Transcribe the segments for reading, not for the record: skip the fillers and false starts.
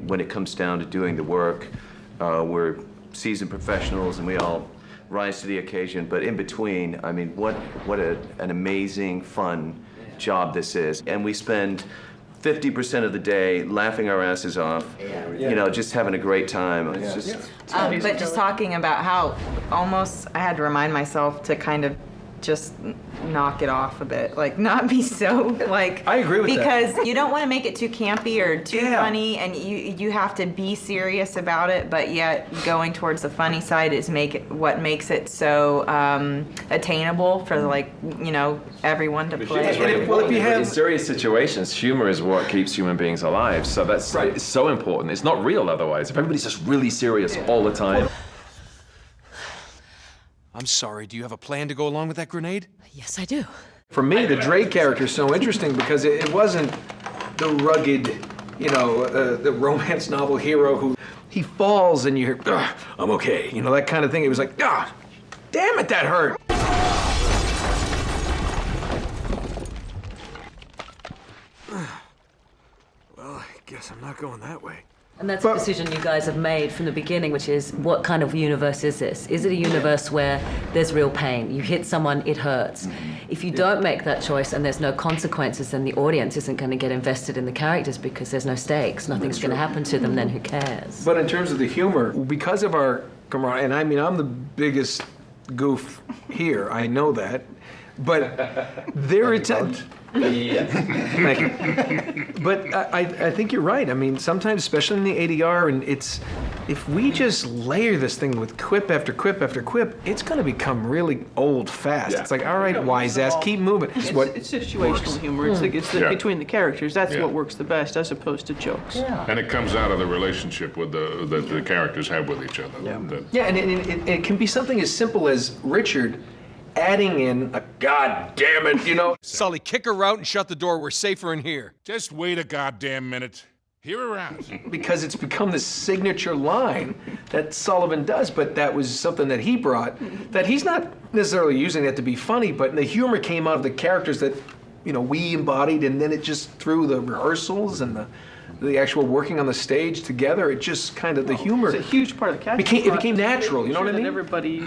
When it comes down to doing the work, we're seasoned professionals and we all rise to the occasion, but in between, I mean, what an amazing, fun job this is. And we spend 50% of the day laughing our asses off, you know, just having a great time. It's just... But just talking about how almost I had to remind myself to kind of just knock it off a bit, like not be so like. I agree with that. Because you don't want to make it too campy or too funny, and you have to be serious about it. But yet going towards the funny side is what makes it so attainable for everyone to play. Well, if you have in serious situations, humor is what keeps human beings alive. So that's it's so important. It's not real otherwise. If everybody's just really serious all the time. I'm sorry, do you have a plan to go along with that grenade? Yes, I do. For me, the Drake character is so interesting because it wasn't the rugged, the romance novel hero who he falls and you hear, I'm okay, that kind of thing. It was like, damn it, that hurt. Well, I guess I'm not going that way. And that's a decision you guys have made from the beginning, which is, what kind of universe is this? Is it a universe where there's real pain? You hit someone, it hurts. If you don't make that choice and there's no consequences, then the audience isn't going to get invested in the characters because there's no stakes. Nothing's going to happen to them, then who cares? But in terms of the humor, because of our camaraderie, and I mean, I'm the biggest goof here, I know that, but there is Thank you. But I think you're right. I mean, sometimes, especially in the ADR, and if we just layer this thing with quip after quip after quip, it's going to become really old fast. It's like, all right, wise ass, keep moving. It's situational humor. It's between the characters. That's what works the best, as opposed to jokes. And it comes out of the relationship with the characters have with each other. And it can be something as simple as Richard adding in a God damn it, Sully, kick her out and shut the door. We're safer in here. Just wait a goddamn minute. Hear her out. Because it's become this signature line that Sullivan does, but that was something that he brought, that he's not necessarily using that to be funny, but the humor came out of the characters that, we embodied, and then it just through the rehearsals and the actual working on the stage together, it just kind of, the humor. It's a huge part of the casting. It became natural, you know what I mean? Everybody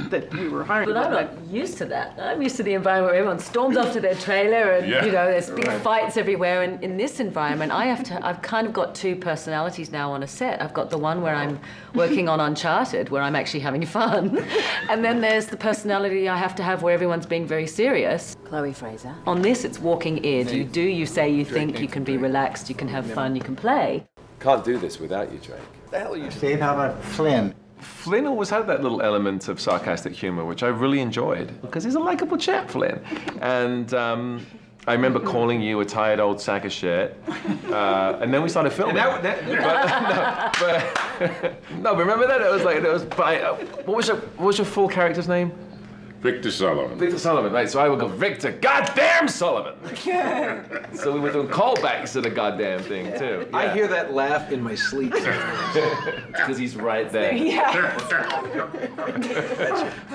that we were hiring. But I'm not used to that. I'm used to the environment where everyone storms off to their trailer and, there's big fights everywhere. And in this environment, I've kind of got two personalities now on a set. I've got the one where I'm working on Uncharted, where I'm actually having fun. And then there's the personality I have to have where everyone's being very serious. Chloe Fraser. On this, it's walking id. You say you think, you can be relaxed, you can have fun, you can play. Can't do this without you, Drake. The hell are you? Steve, how about Flynn? Flynn always had that little element of sarcastic humor, which I really enjoyed, because he's a likable chap, Flynn. And I remember calling you a tired old sack of shit, and then we started filming. But remember that? What was your full character's name? Victor Sullivan. Victor Sullivan, right, so I would go, Victor goddamn Sullivan! So we were doing callbacks to the goddamn thing, too. I hear that laugh in my sleep. Because he's right there.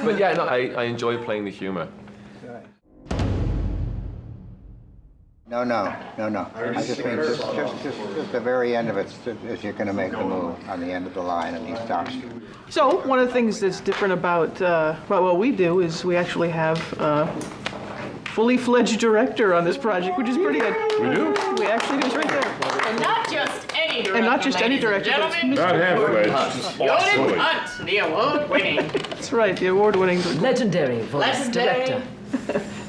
But yeah, no, I enjoy playing the humor. No. I just mean just the very end of it is you're going to make the move on the end of the line and he stops you. So one of the things that's different about what we do is we actually have a fully fledged director on this project, which is pretty good. We do? We actually do. It's right there. And not just any director. And not just any director. Not half-fledged. Jordan Hunt, the award-winning. That's right, the award-winning Legendary voice director.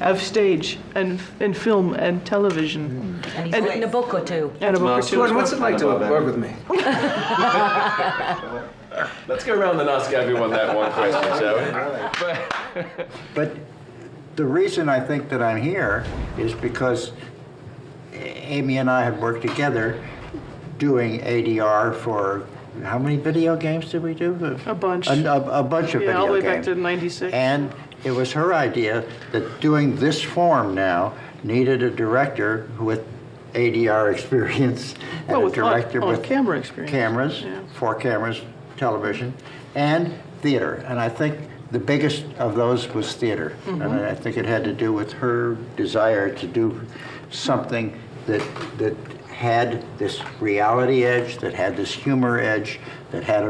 Of stage and film and television. And he's written a book or two. And a book or two. What's it like to work with me? Let's go around and ask everyone that one question, shall we? But the reason I think that I'm here is because Amy and I have worked together doing ADR for, how many video games did we do? A bunch. A bunch of video games. all the way back to '96. And it was her idea that doing this form now needed a director with ADR experience and a director with camera experience. Cameras, 4 cameras, television, and theater. And I think the biggest of those was theater. And I think it had to do with her desire to do something that had this reality edge, that had this humor edge, that had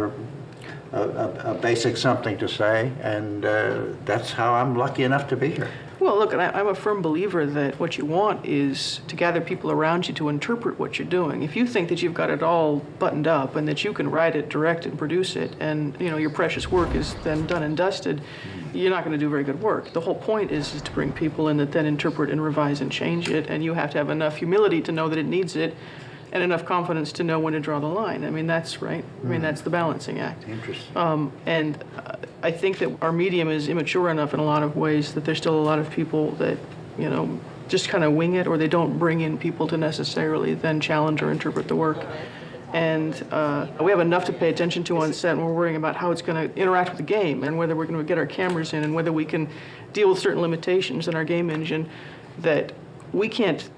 a basic something to say, and that's how I'm lucky enough to be here. Well, look, and I'm a firm believer that what you want is to gather people around you to interpret what you're doing. If you think that you've got it all buttoned up and that you can write it, direct it, and produce it, and your precious work is then done and dusted, you're not going to do very good work. The whole point is to bring people in that then interpret and revise and change it, and you have to have enough humility to know that it needs it, and enough confidence to know when to draw the line. I mean, that's right. I mean, that's the balancing act. Interesting. And I think that our medium is immature enough in a lot of ways that there's still a lot of people that, just kind of wing it, or they don't bring in people to necessarily then challenge or interpret the work. And we have enough to pay attention to on set, and we're worrying about how it's going to interact with the game, and whether we're going to get our cameras in, and whether we can deal with certain limitations in our game engine that we can't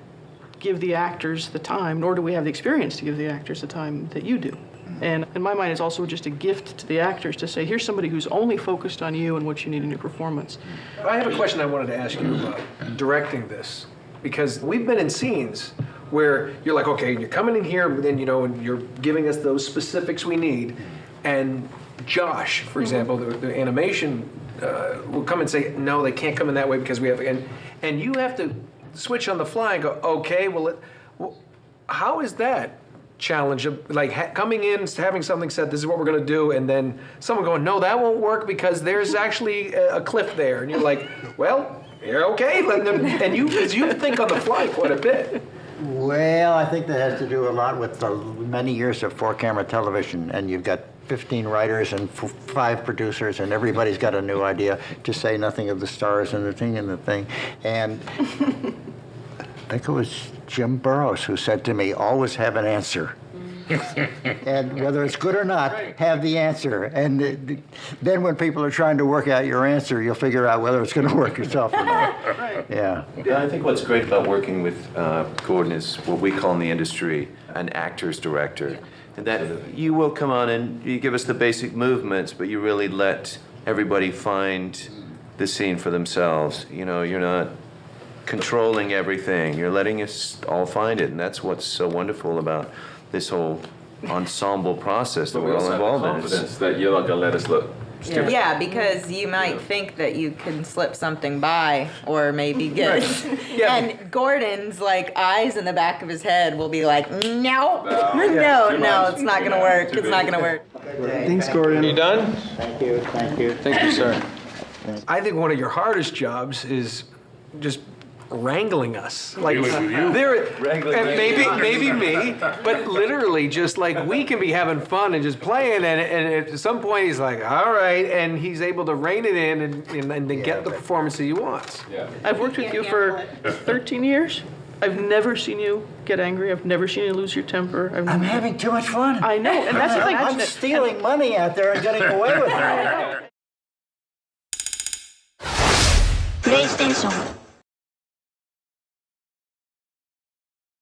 give the actors the time, nor do we have the experience to give the actors the time that you do. And in my mind, it's also just a gift to the actors to say, here's somebody who's only focused on you and what you need in your performance. I have a question I wanted to ask you about directing this, because we've been in scenes where you're like, okay, you're coming in here, but then, and you're giving us those specifics we need, and Josh, for example, the animation will come and say, no, they can't come in that way because we have, and you have to switch on the fly and go, okay, well, how is that challenge of coming in, having something said, this is what we're going to do, and then someone going, no, that won't work because there's actually a cliff there, and you're like, well, you're okay, and you think on the fly quite a bit. Well, I think that has to do a lot with the many years of 4-camera television, and you've got 15 writers and 5 producers, and everybody's got a new idea, to say nothing of the stars and the thing and the thing. And I think it was Jim Burroughs who said to me, always have an answer. And whether it's good or not, have the answer. And then when people are trying to work out your answer, you'll figure out whether it's going to work yourself or not. Yeah. I think what's great about working with Gordon is what we call in the industry an actor's director. And that you will come on and you give us the basic movements, but you really let everybody find the scene for themselves. You're not controlling everything. You're letting us all find it, and that's what's so wonderful about this whole ensemble process that we're all involved in. Confidence that you're not gonna let us look stupid. Yeah, because you might think that you can slip something by or maybe get. Yeah. And Gordon's eyes in the back of his head will be like, no, no, it's not gonna work. It's not gonna work. Thanks, Gordon. You done? Thank you. Thank you. Thank you, sir. I think one of your hardest jobs is just wrangling us. Dealing with you. Maybe me, but literally just we can be having fun and just playing, and at some point he's like, all right, and he's able to rein it in and then get the performance that he wants. Yeah. I've worked with you for 13 years. I've never seen you get angry. I've never seen you lose your temper. I'm having too much fun. I know, and that's the thing. I'm stealing money out there and getting away with it. プレイステーション